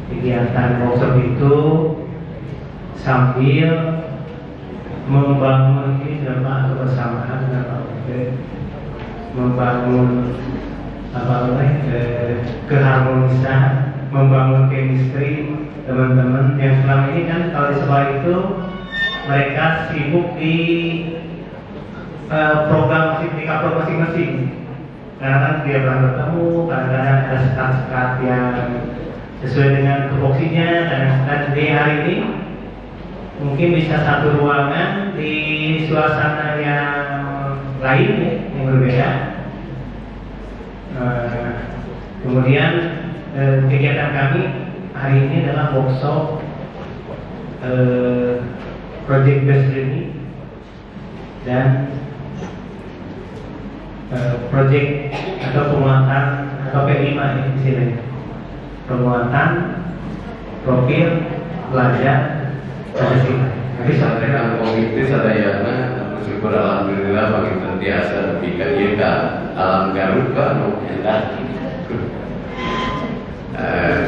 Kegiatan workshop itu sambil membangun ini dalam kebersamaan membangun keharmonisan, membangun chemistry teman-teman yang selama ini kan kalau di sekolah itu mereka sibuk di program di kantor masing-masing. Karena kan dia pernah bertemu, kadang-kadang ada sekat-sekat yang sesuai dengan tupoksinya, dan di hari ini mungkin bisa satu ruangan di suasana yang lain ya, yang berbeda. Kemudian kegiatan kami hari ini adalah workshop project based learning dan project atau penguatan atau P5 ini istilahnya, penguatan profil belajar Pancasila. Tapi sampaikan komite sadayana bersyukur alhamdulillah bagi terbiasa lebih kaya alam Garut kan enak.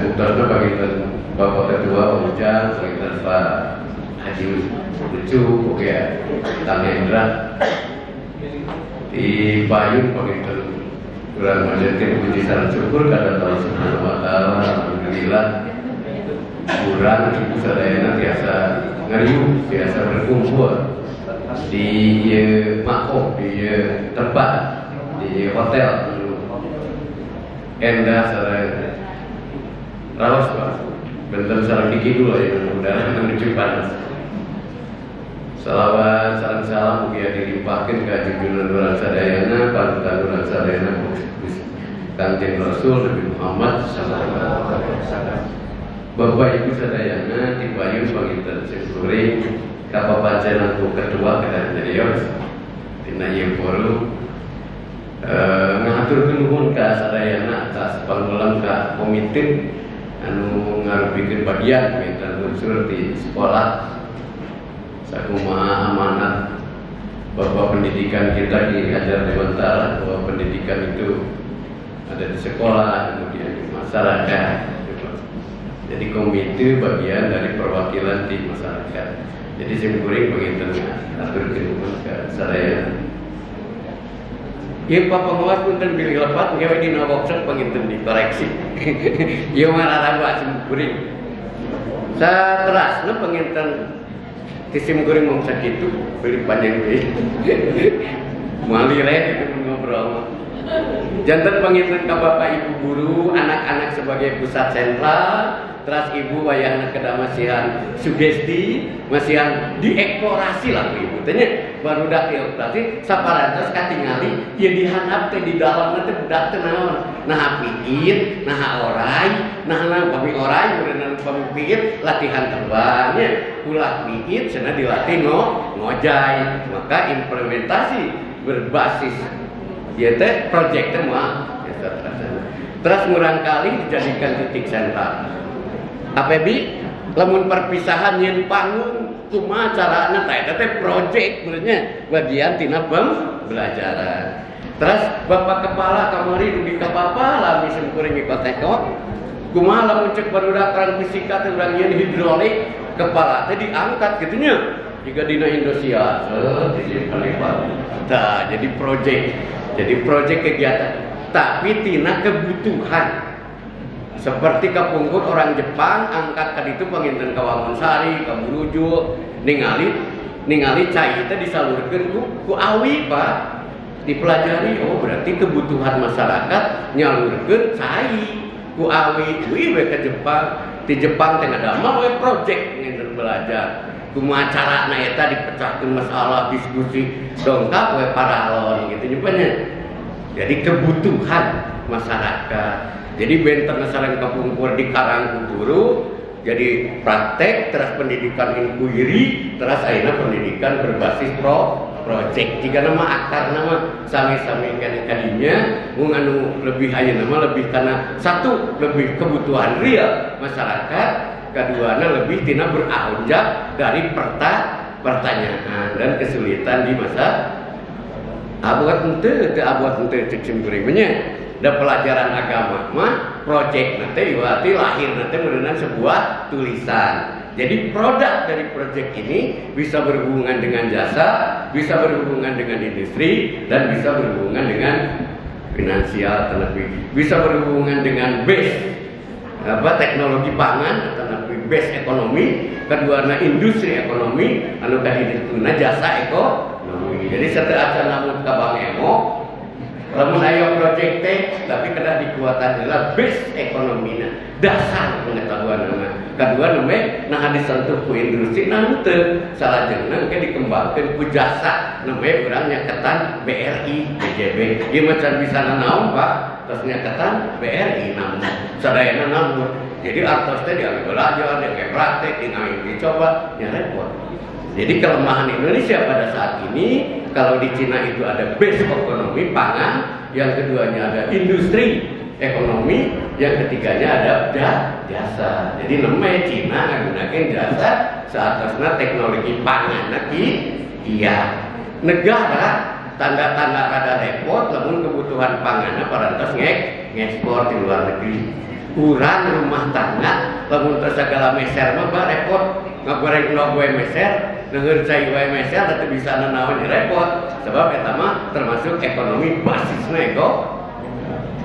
Bukti bagi Bapak Ketua Ujang, bagi Pak Haji Lucu, oke, Tang Hendra di Bayun bagi kurang menjadi puji salam syukur kepada Allah Subhanahu Wa Taala. Alhamdulillah kurang ibu sadayana biasa ngeriuh, biasa berkumpul di makom, di tempat, di hotel. Endah sadayana rawas Pak, bentar sarang dikit dulu ya, mudah-mudahan menuju panas. Salawat, salam mugia dilimpahkan ke junjungan Nurul Sadayana, panutan Nurul Sadayana, Kanjeng Rasul Nabi Muhammad sallallahu alaihi wasallam. Bapak Ibu sadayana dibayun panginten sekuring kapapacenan kedua kedan jadios tina ieu forum ngaturkeun nuhun ka sadayana atas pangulang ka komite anu ngarupikeun bagian pinten unsur di sekolah sakumaha amanat Bapak pendidikan kita diajar di Mentara bahwa pendidikan itu ada di sekolah, kemudian di masyarakat. Jadi komite bagian dari perwakilan di masyarakat. Jadi simkuring penginten aturkeun ke sadayana. Ieu papengawas punten bilih lepat gawe dina workshop penginten dikoreksi. Ieu mah raraga simkuring. Saterasna penginten ti simkuring mung sakitu beli panjang deui. Moal lire ngobrol. Janten penginten ka Bapak Ibu guru, anak-anak sebagai pusat sentral, terus ibu wayahna kedah masihan sugesti, masihan dieksplorasi lah ibu. Tanya baru dak dieksplorasi, saparantos katingali, ya dihandap teh di dalamna teh budak teh naon. Nah piit, nah orai, nah pami orai, kemudian pami piit latihan terbangnya, ulah piit cenah dilatih ngojay. Maka implementasi berbasis dia teh project teh mah terus murang kali dijadikan titik sentral. Apa bi lamun perpisahan yen panggung kumaha carana teh teh project benernya bagian tina pembelajaran. Terus Bapak Kepala kamari dugi ka Bapak lami simkuring ikoteko kumaha lamun cek barudak rang fisika teh urang yen hidrolik kepala teh diangkat gitu nya jika dina Indosiar nah jadi project kegiatan tapi tina kebutuhan seperti kapungkur orang Jepang angkat ka ditu panginten ka Wangunsari ka Buruju ningali cai teh disalurkeun ku awi Pak dipelajari. Oh berarti kebutuhan masyarakat nyalurkeun cai ku awi we ke Jepang. Di Jepang teh ngadamel we project nginten belajar kumaha carana eta dipecahkeun masalah diskusi dongkap we paralon gitu nyepanya. Jadi kebutuhan masyarakat. Jadi benteng sareng kapungkur di Karang Guru jadi praktek terus pendidikan inquiry terus ayeuna pendidikan berbasis project. Jika nama akar nama sami-sami kadinya mung anu lebih ayeuna mah lebih karena satu lebih kebutuhan real masyarakat, keduanya lebih tina beranjak dari pertanyaan dan kesulitan di masa abuat ente cek simkuring nya dan pelajaran agama mah project nanti berarti lahir nanti merupakan sebuah tulisan. Jadi produk dari project ini bisa berhubungan dengan jasa, bisa berhubungan dengan industri, dan bisa berhubungan dengan finansial, terlebih bisa berhubungan dengan base teknologi pangan atau base ekonomi, kedua industri ekonomi, anu tadi itu jasa ekonomi. Jadi setelah namun kabang emo lamun aya project teh tapi kena dikuatan adalah base ekonomi dasar pengetahuan kedua nah disentuh ku industri nanti salajengna ke dikembangkan ku jasa namanya urang nyaketan BRI BJB ieu macan bisa naon Pak tos nyaketan BRI namun sadayana namun jadi artos teh diambil belajar dia praktek dicoba ya repot. Jadi kelemahan Indonesia pada saat ini, kalau di Cina itu ada base ekonomi pangan, yang keduanya ada industri ekonomi, yang ketiganya ada jasa. Jadi namanya Cina menggunakan jasa seatasnya teknologi pangan. Iya, negara tanda-tanda rada repot, namun kebutuhan pangannya parantos ngekspor di luar negeri. Kurang rumah tangga, namun tersegala meser mah repot. Ngagoreng gue meser, ngeher cai gue meser, tapi bisa nanawan repot. Sebab pertama termasuk ekonomi basisnya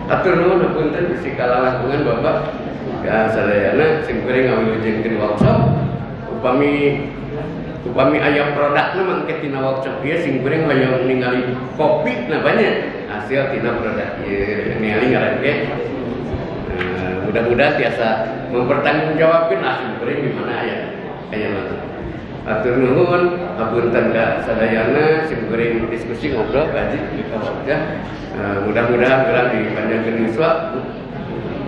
atur nuhun punten bisi kalangkungan Bapak. Ya sadayana sing goreng ngawilujengkeun workshop. Upami aya produkna mangke tina workshop ieu sing goreng hoyong ningali kopi na banyak hasil tina produk ieu ningali ngaranke. Mudah-mudahan biasa mempertanggungjawabkan sing goreng di mana aya. Atur nuhun hapunten ka sadayana sing goreng diskusi ngobrol kaji ya. Mudah-mudahan urang dipanjangkeun yuswa.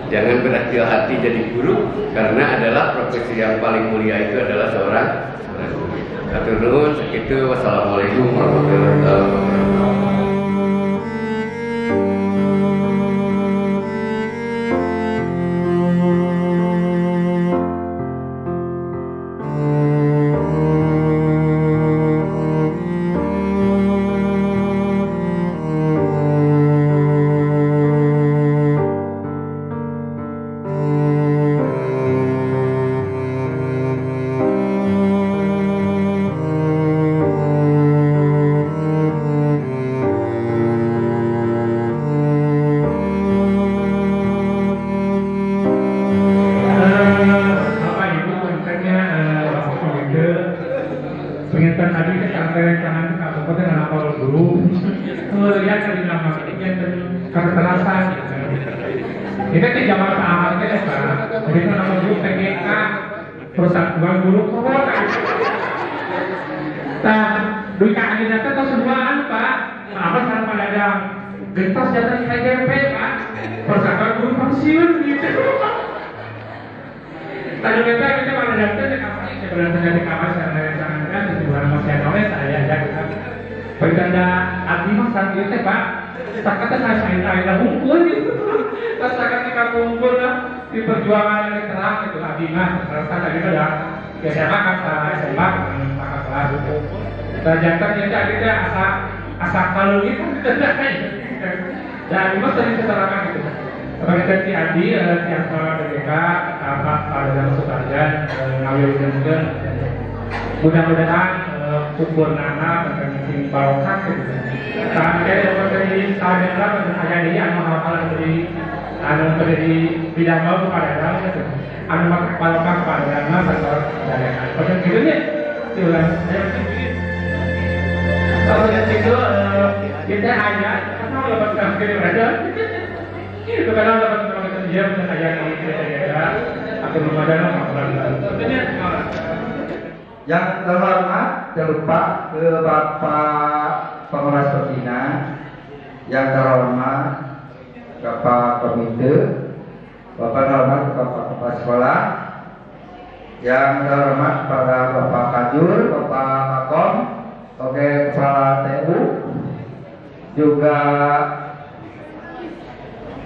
Jangan berhati hati jadi guru karena adalah profesi yang paling mulia itu adalah seorang guru. Atur nuhun sakitu wassalamualaikum warahmatullahi wabarakatuh. di perjuangan yang terang itu Abimah terasa tadi pada SMA kata SMA kakak kelas itu terjangkau jadi dia asa kalau itu dan Abimah sering keterangan gitu sebagai seperti Adi yang sekolah BPK apa pada masuk kajian ngawil dan mudah-mudahan kubur nana berkaitan barokah gitu sampai dari saudara dan ayah ini hal-hal dari anu berdiri tidak mau kepada dalam itu anu barokah kepada dalam atau dari proses gitunya diulang kalau yang itu kita hanya apa lepas kaki aja itu karena lepas kaki dia dan ayah ini kita atau belum ada yang terhormat terlupa ke Bapak Penguras Pembina, yang terhormat Bapak Komite, Bapak terhormat Bapak Kepala Sekolah, yang terhormat pada Bapak Kajur, Bapak Makom, Oke Kepala TU, juga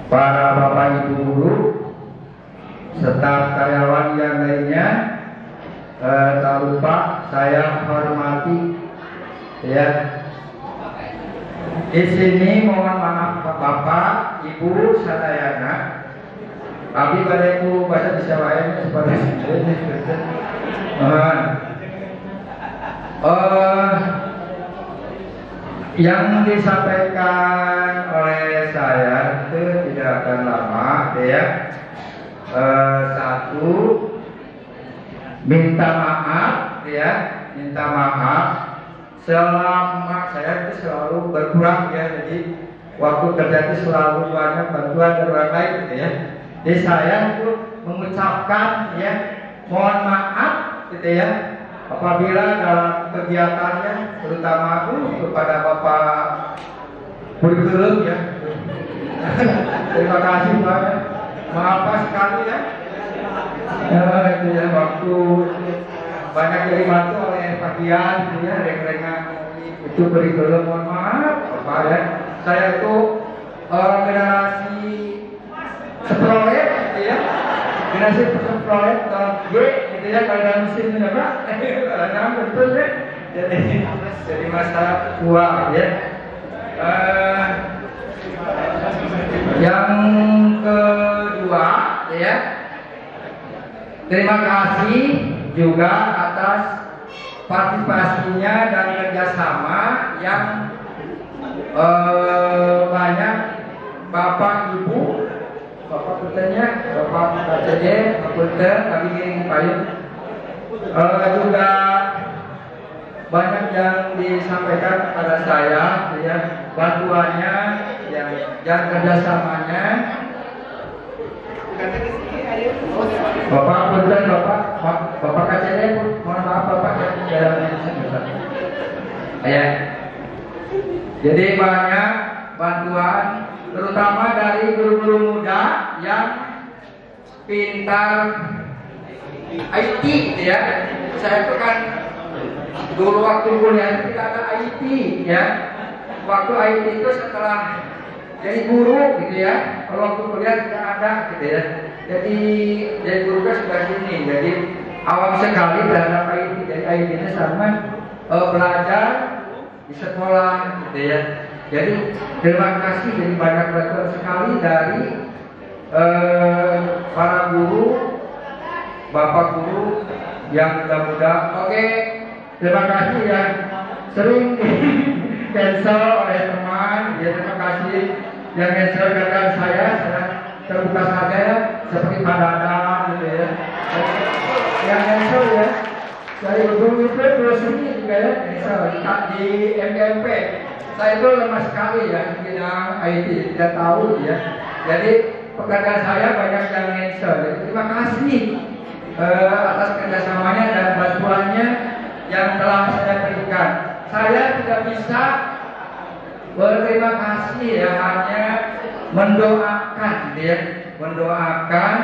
para Bapak Ibu Guru, serta karyawan yang lainnya. Tak lupa saya hormati ya. Di sini mohon maaf bapak, ibu, sadayana. Abdi bade ku bahasa Jawa wae seperti yang disampaikan oleh saya itu tidak akan lama, ya. Satu, minta maaf, ya, minta maaf. Selama saya itu selalu berkurang, ya, jadi waktu kerja itu selalu banyak bantuan dari orang lain, gitu ya. Jadi saya itu mengucapkan, ya, mohon maaf, gitu ya, apabila dalam kegiatannya, terutama kepada Bapak kurikulum, ya. Terima kasih banyak. Maaf sekali, ya. Itu ya, waktu banyak dari bantu oleh bagian, gitu ya, reng-rengan itu kurikulum, mohon maaf, Bapak, ya. Saya itu generasi seprolet, gitu ya. Generasi seprolet tahun G, gitu ya, kalau dalam mesin ya Pak. Betul ya. Jadi masa tua, ya. Yang kedua, ya. Terima kasih juga atas partisipasinya dan kerjasama yang banyak Bapak Ibu, Bapak Putennya, Bapak KCD, Bapak Puten, kami ingin payung. Juga banyak yang disampaikan kepada saya, ya, bantuannya, yang kerjasamanya. Bapak Puten, Bapak KCD, mohon maaf Bapak ya. Jadi banyak bantuan, terutama dari guru-guru muda yang pintar IT, ya. Saya itu kan dulu waktu kuliah tidak ada IT, ya. Waktu IT itu setelah jadi guru, gitu ya. Kalau waktu kuliah tidak ada, gitu ya. Jadi guru kan sudah sini. Jadi awam sekali terhadap IT. Jadi IT ini sama belajar di sekolah, gitu ya. Jadi terima kasih, jadi banyak bantuan sekali dari para guru, bapak guru yang muda-muda. Oke, terima kasih yang sering cancel oleh teman. Ya, terima kasih yang cancel karena saya terbuka saja, ya, seperti Pak Dadang, gitu ya. Yang cancel, ya, dari guru itu terus ini juga, ya, cancel di MGMP. Saya itu lemah sekali, ya, di bidang IT, tidak tahu, ya. Jadi pekerjaan saya banyak yang cancel. Terima kasih atas kerjasamanya dan bantuannya yang telah saya berikan. Saya tidak bisa berterima kasih, ya, hanya mendoakan, ya, mendoakan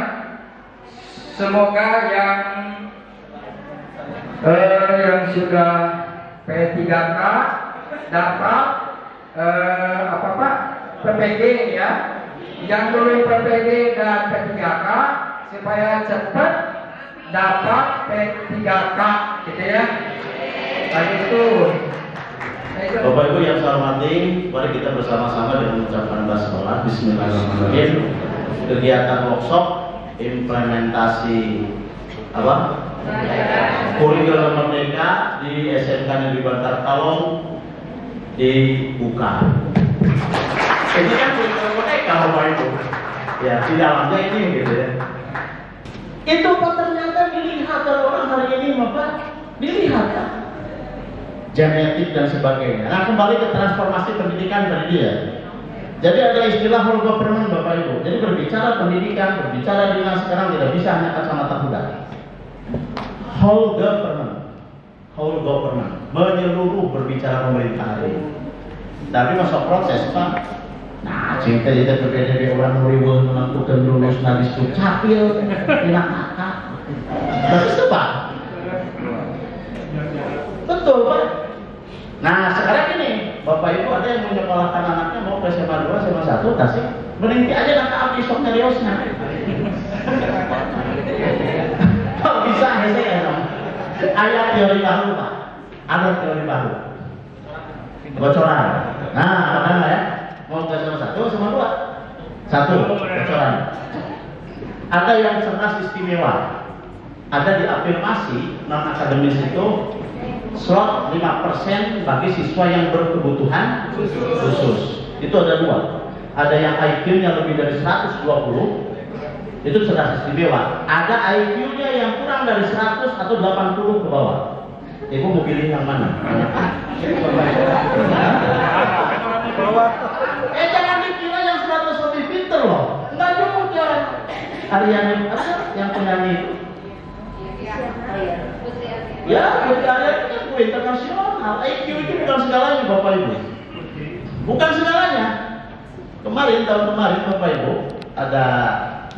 semoga yang sudah P3K dapat apa Pak, PPG, ya, yang belum PPG dan P3K supaya cepat dapat P3K, gitu ya. Lagi itu. Bapak Ibu yang saya hormati, mari kita bersama-sama dengan mengucapkan basmalah. Bismillahirrahmanirrahim. Kegiatan workshop implementasi apa? Kurikulum Merdeka di SMK Negeri Bantar Kalong dibuka. Ini kan kurikulum Merdeka, Bapak Ibu. Ya, di dalamnya ini, gitu ya. Itu Pak, ternyata dilihat orang hari ini, Bapak, dilihat kan? Genetik dan sebagainya. Nah, kembali ke transformasi pendidikan tadi dia. Jadi ada istilah whole government, Bapak Ibu. Jadi berbicara pendidikan, berbicara dinas sekarang tidak bisa hanya kacamata kuda. Whole government, menyeluruh berbicara pemerintah hari ini. Tapi masuk proses, Pak. Nah, cerita berbeda orang muriwul menentukan lulus nabis itu capil, tidak kakak. Tapi sebab. Betul, Pak. Nah, sekarang ini Bapak Ibu ada yang menyekolahkan anaknya mau ke SMA 2, SMA 1, kasih meninggi aja nak abdi sok seriusnya. Kalau bisa saya dong. Ayat teori baru, Pak. Ada teori baru. Bocoran. Nah, pertama, ya. Mau tes sama satu sama dua? Satu, bocoran. Ada yang cerdas istimewa. Ada di afirmasi non akademis itu slot 5% bagi siswa yang berkebutuhan khusus. Itu ada dua. Ada yang IQ-nya lebih dari 120, itu cerdas istimewa. Ada IQ-nya yang kurang dari 100 atau 80 ke bawah. Ibu mau pilih yang mana? Jangan dikira yang 100 lebih pinter loh. Enggak cukup ya. Ariana yang penyanyi itu. Ya, Putri Ariana itu kan internasional. IQ itu bukan segalanya Bapak Ibu. Bukan segalanya. Tahun kemarin Bapak Ibu ada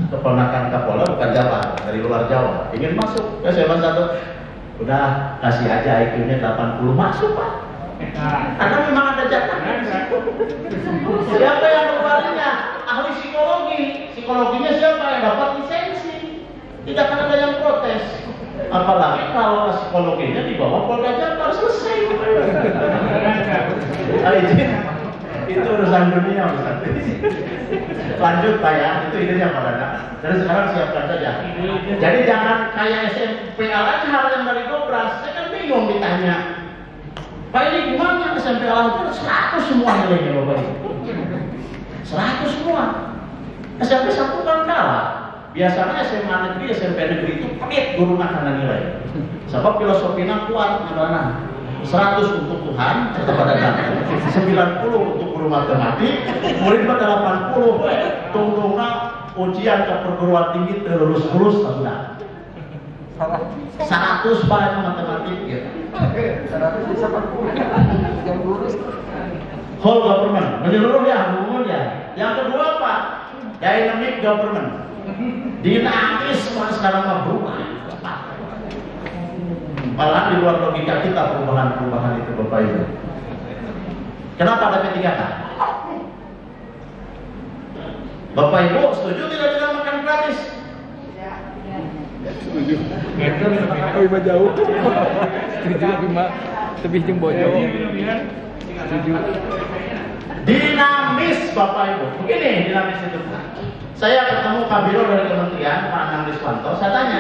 keponakan Kapolda bukan Jawa, dari luar Jawa, ingin masuk ke SMA 1. Udah kasih aja IQ-nya 80, masuk Pak. Karena memang ada jatah. Siapa yang keluarnya? Ahli psikologi. Psikologinya siapa yang dapat lisensi? Tidak akan ada yang protes. Apalagi kalau psikologinya di bawah Polda Jabar, selesai. Itu urusan dunia, Ustaz. Lanjut Pak ya, itu idenya Pak Dada. Dari sekarang siapkan saja. Jadi jangan kayak SMP aja hal yang dari Gobras. Saya kan bingung ditanya. Pak ini gimana SMP Al-Azhar 100 semua nilainya Bapak Ibu. 100 semua. SMP 1 kan kalah. Biasanya SMA negeri, SMP negeri itu pelit guru karena nilai. Sebab filosofinya kuat gimana? 100 untuk Tuhan, kepada Tuhan. 90 untuk guru matematik, murid pada 80. Tunggu ujian ke perguruan tinggi terlulus sudah. 100 pada matematik gitu. 100 bisa 40 yang lulus. Whole government, menyeluruh ya, umum ya. Yang kedua Pak, dynamic government. Dinamis sekarang mah berubah. Malah di luar logika kita perubahan-perubahan itu Bapak Ibu. Kenapa ada P3K? Bapak Ibu setuju tidak dengan makan gratis? Setuju. Lebih jauh. Setuju lebih jeung bojo. Setuju. Dinamis Bapak Ibu. Begini dinamis itu. Saya ketemu Kabiro dari Kementerian Pak Nang Riswanto. Saya tanya,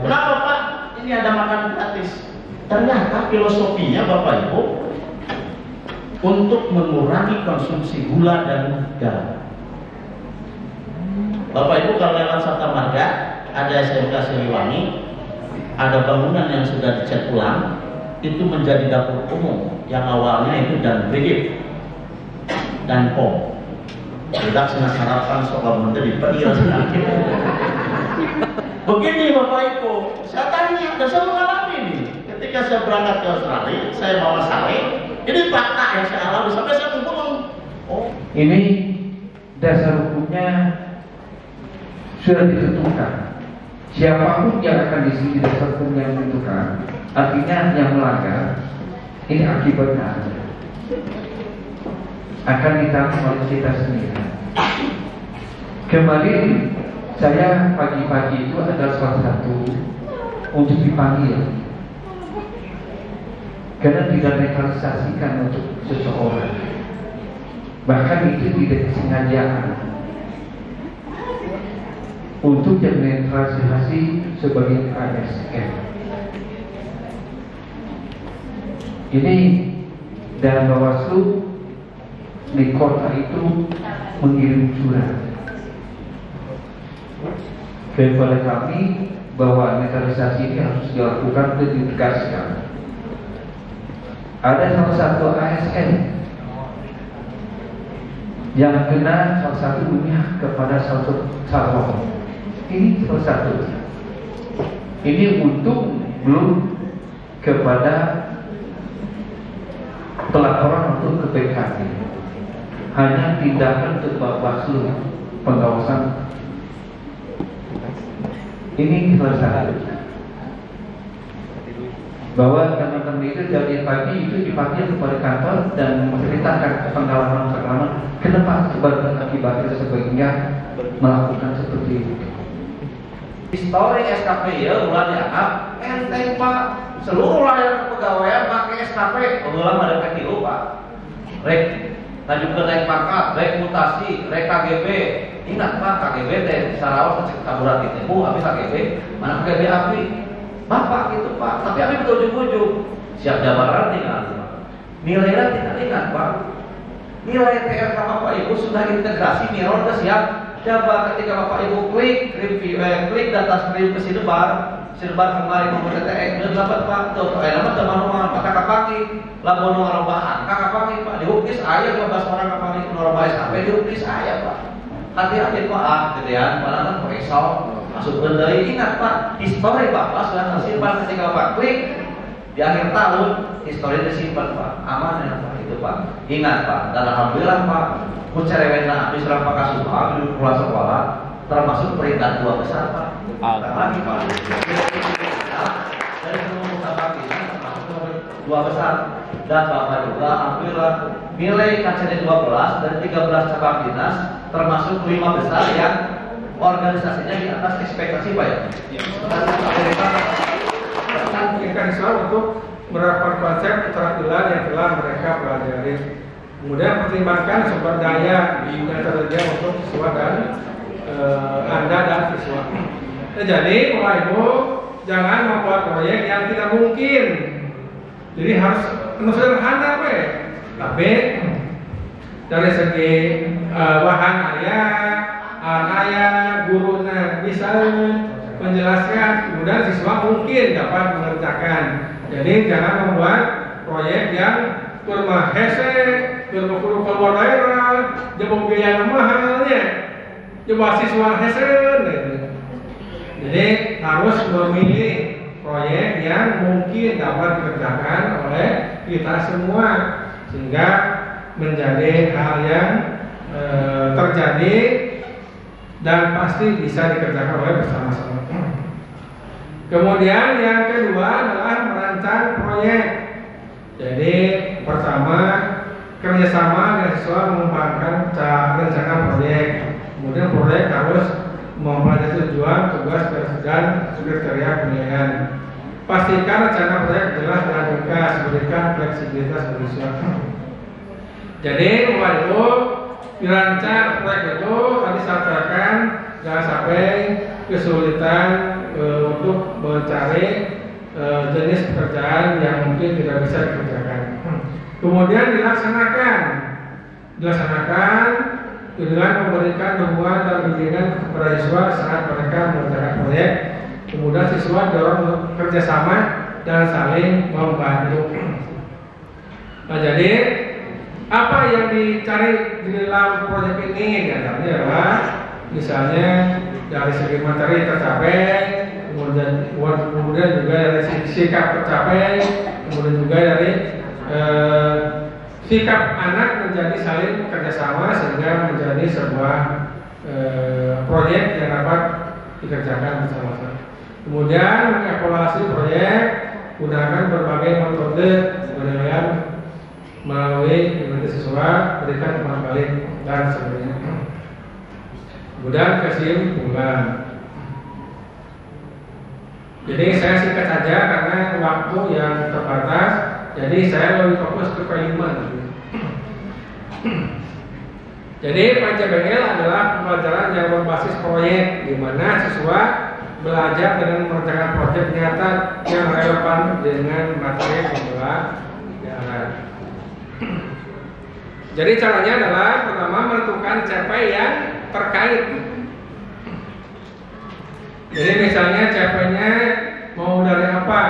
kenapa Pak ini ada makan gratis? Ternyata filosofinya Bapak Ibu untuk mengurangi konsumsi gula dan garam. Bapak Ibu kalau lewat Sata Marga ada SMK Siliwangi, ada bangunan yang sudah dicat ulang, itu menjadi dapur umum yang awalnya itu dan brigif dan pom. Tidak senang sarapan soal menteri penil sedikit. Begini Bapak Ibu, saya tanya dan saya mengalami ini. Ketika saya berangkat ke Australia, saya bawa sale. Ini fakta yang saya alami sampai saya ngomong. Oh, ini dasar hukumnya sudah ditentukan. Siapapun yang akan disini dasar hukum yang ditentukan, artinya yang melanggar ini akibatnya akan ditanggung oleh kita sendiri. Kemarin saya pagi-pagi itu adalah salah satu untuk dipanggil karena tidak netralisasikan untuk seseorang, bahkan itu tidak disengajaan untuk yang netralisasi sebagai ASN. Ini dan Bawaslu di kota itu mengirim surat kepada kami bahwa netralisasi ini harus dilakukan dan ditegaskan. Ada salah satu ASN yang kena salah satu dunia kepada salah satu calon. Ini salah satu. Ini untuk belum kepada pelaporan untuk ke PKP. Hanya tindakan untuk Bawaslu pengawasan. Ini salah satu. Bahwa teman-teman itu dari pagi itu dipanggil kepada kantor dan menceritakan pengalaman-pengalaman kenapa sebab akibatnya sebaiknya melakukan seperti itu. Histori SKP ya mulai dianggap enteng Pak. Seluruh layar kepegawaian pakai SKP. Pengulang ada PTU Pak. Rek lanjutkan naik pangkat, naik mutasi, naik KGB. Ingat Pak, KGB teh Sarawak kaburan itu, habis KGB, mana KGB Abdi? Bapak gitu Pak, tapi Abdi betul-betul siap jabatan tinggal. Nilainya tidak ingat Pak. Nilai TR Bapak Ibu sudah integrasi, nilai sudah siap. Coba ketika Bapak Ibu klik data screen ke Sidebar kemarin nomor TTX dan dapat Pak, tuh nama teman-teman maka kapaki, lamun ngerobahan, kapaki Pak, dihukis ayah 15 orang kapaki ngerobah SAP dihukis ayah Pak. Hati-hati Pak, gitu ya, malah kan esok masuk bendai. Ingat Pak, histori Bapak sudah tersimpan ketika Bapak klik di akhir tahun, histori tersimpan Pak, aman ya Pak itu Pak. Ingat Pak, dan alhamdulillah Pak, kucerewena habis rampak kasuha di pulang sekolah, termasuk peringkat 2 besar Pak. Lagi Pak, dari seluruh kapaki termasuk 2 besar. Dan Bapak juga alhamdulillah nilai KCD 12 dari 13 cabang dinas termasuk 5 besar yang organisasinya di atas ekspektasi Pak ya. Mekanisme untuk menerapkan konsep keterampilan yang telah mereka pelajari. Kemudian pertimbangkan sumber daya yang tersedia untuk siswa dan Anda dan siswa. Jadi Bapak Ibu jangan membuat proyek yang tidak mungkin. Jadi harus sederhana Pak. Tapi dari segi bahan ayah, gurunya bisa menjelaskan, kemudian siswa mungkin dapat mengerjakan. Jadi jangan membuat proyek yang bermahese, bermakuru keluar daerah, jebol biaya mahalnya, coba siswa hese. Jadi harus memilih proyek yang mungkin dapat dikerjakan oleh kita semua sehingga menjadi hal yang terjadi dan pasti bisa dikerjakan oleh bersama-sama. Kemudian yang kedua adalah merancang proyek. Jadi pertama kerjasama dengan siswa mengembangkan rencana proyek. Kemudian proyek harus mempelajari tujuan, tugas, dan kriteria penilaian. Pastikan rencana proyek jelas dan ringkas, berikan fleksibilitas bagi siswa. Jadi Bapak Ibu dirancang proyek itu tadi saya katakan jangan sampai kesulitan untuk mencari jenis pekerjaan yang mungkin tidak bisa dikerjakan. Kemudian dilaksanakan dengan memberikan dukungan dan bimbingan kepada siswa saat mereka mengerjakan proyek. Kemudian siswa dorong kerjasama dan saling membantu. Nah, jadi apa yang dicari di dalam proyek ini adalah misalnya dari segi materi tercapai, kemudian juga dari segi sikap tercapai, kemudian juga dari sikap anak menjadi saling kerjasama sehingga menjadi sebuah proyek yang dapat dikerjakan bersama-sama. Kemudian mengevaluasi proyek, gunakan berbagai metode penilaian melalui implementasi siswa, berikan umpan balik dan sebagainya. Kemudian kesimpulan. Jadi saya singkat saja karena waktu yang terbatas. Jadi saya lebih fokus ke kelima. Jadi PCBL adalah pembelajaran yang berbasis proyek, di mana siswa belajar dengan mengerjakan proyek nyata yang relevan dengan materi pembelajaran. Jadi caranya adalah pertama menentukan CP yang terkait. Jadi misalnya CP-nya mau dari apa?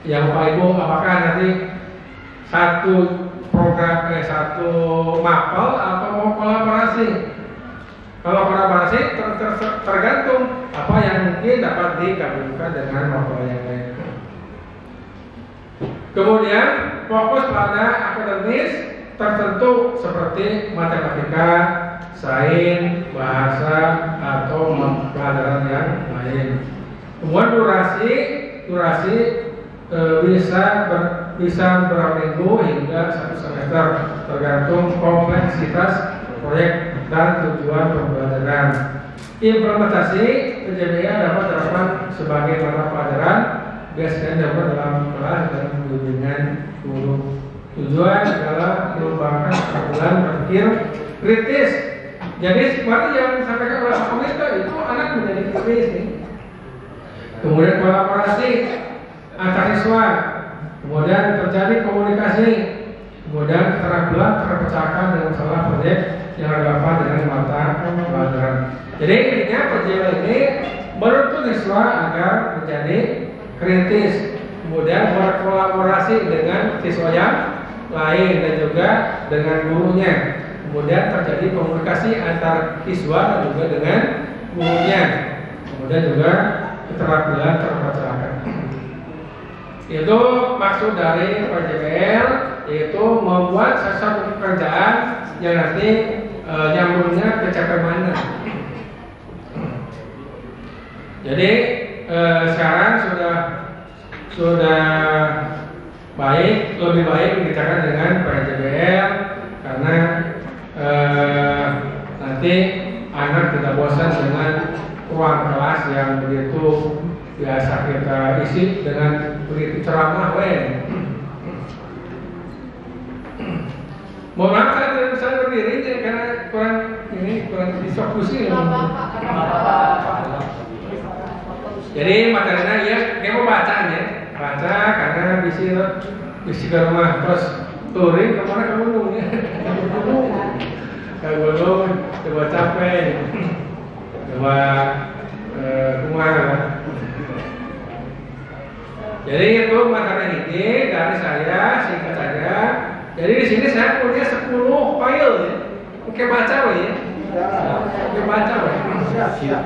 Ya Bapak Ibu, apakah nanti satu program satu mapel atau mau kolaborasi? Kalau kolaborasi tergantung apa yang mungkin dapat digabungkan dengan mapel yang lain. Kemudian fokus pada akademis tertentu seperti matematika, sains, bahasa atau pelajaran yang lain. Kemudian durasi bisa berapa minggu hingga 1 semester tergantung kompleksitas proyek dan tujuan pembelajaran. Implementasi PJBL dapat dilakukan sebagai mata pelajaran biasanya dapat dalam kelas dan bimbingan guru Tujuan adalah mengembangkan keterampilan berpikir kritis. Jadi seperti yang disampaikan oleh Pak Komito itu anak menjadi kritis nih. Kemudian kolaborasi antar siswa, kemudian terjadi komunikasi, kemudian keterampilan terpecahkan dengan masalah proyek yang relevan dengan mata pelajaran. Jadi intinya proyek ini menuntut siswa agar menjadi kritis, kemudian berkolaborasi dengan siswa yang lain dan juga dengan gurunya. Kemudian terjadi komunikasi antar siswa dan juga dengan gurunya. Kemudian juga keterampilan terpecahkan. Itu maksud dari PJBL, yaitu membuat sesuatu pekerjaan yang nanti nyambungnya ke capai mana. Jadi sekarang sudah baik, lebih baik mengerjakan dengan PJBL karena nanti anak tidak bosan dengan ruang kelas yang begitu biasa kita isi dengan begitu ceramah, Mohon maaf saya tidak bisa berdiri karena kurang diskusi. Jadi materinya ya, kayak mau baca karena bisi ke rumah terus touring kemana ke gunung ya, ke gunung coba capek, coba kemana. Jadi itu materi ini dari saya singkat saja. Jadi di sini saya punya 10 file ya. Oke baca ya. Oke baca ya.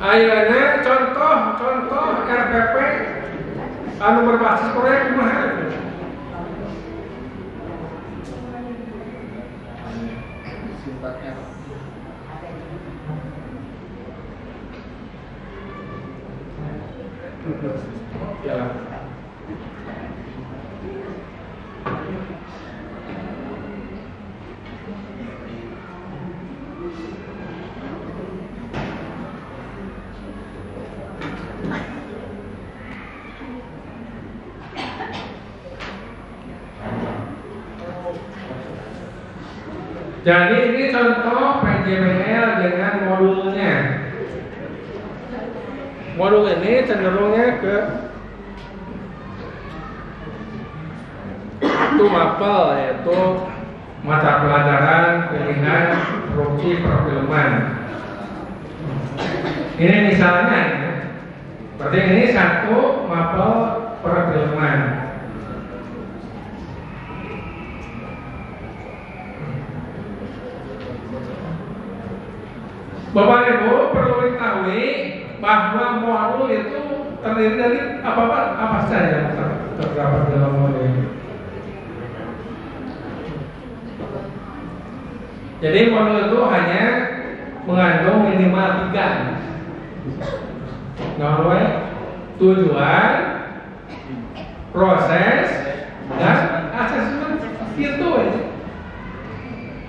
Ayeuna contoh RPP anu berbasis proyek kumaha. Sifatnya ya. Jadi ini contoh PJBL dengan modulnya. Modul ini cenderungnya ke mapel, yaitu mata pelajaran pilihan produksi perfilman. Ini misalnya, seperti ini satu mapel perfilman. Bapak Ibu perlu diketahui bahwa modul itu terdiri dari apa saja terdapat dalam modul ini. Jadi modul itu hanya mengandung minimal 3. Tujuan, proses, dan asesmen itu aja.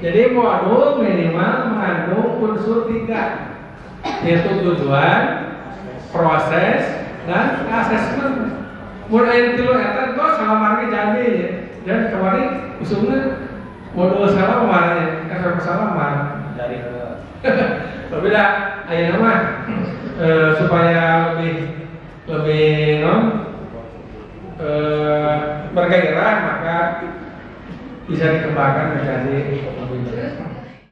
Jadi modul minimal mengandung unsur 3, yaitu tujuan, proses, dan asesmen. Mulai tilu eta itu salamari jadi ya. Dan kemarin usulnya modul salam mana? Efek salam mana? Dari berbeda. Ayo nama supaya lebih bergairah, maka bisa dikembangkan menjadi lebih